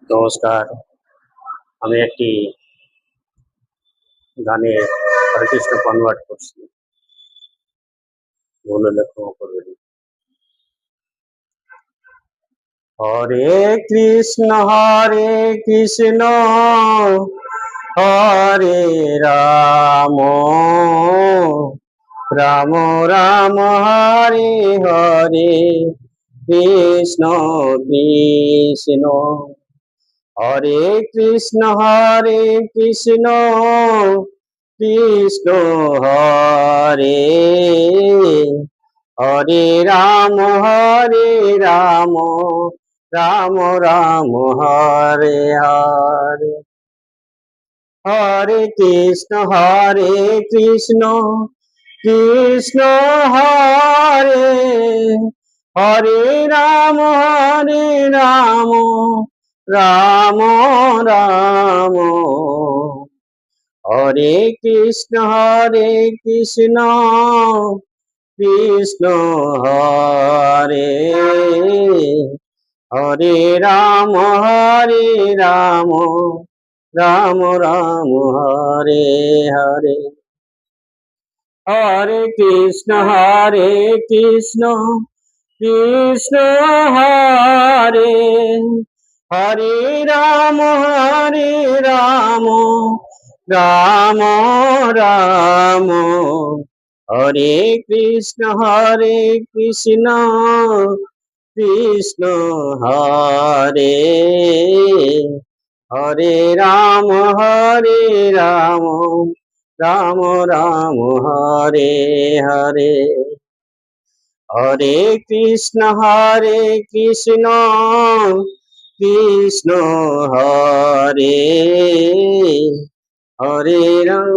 নমস্কার। আমি একটি গানে হরে কৃষ্ণ কনভার্ট করছি। ভুল হলে ক্ষমা করবেন। হরে কৃষ্ণ হরে রাম রাম রাম হরে হরে কৃষ্ণ কৃষ্ণ হরে কৃষ্ণ কৃষ্ণ হরে হরে রাম রাম রাম রাম হরে হরে হরে কৃষ্ণ কৃষ্ণ হরে হরে রাম রাম রাম রাম হরে কৃষ্ণ কৃষ্ণ হরে হরে রাম রাম রাম রাম হরে হরে হরে কৃষ্ণ কৃষ্ণ হরে হরে রাম রাম রাম রাম হরে কৃষ্ণ কৃষ্ণ হরে হরে রাম রাম রাম রাম হরে হরে হরে কৃষ্ণ কৃষ্ণ হরে হরে রাম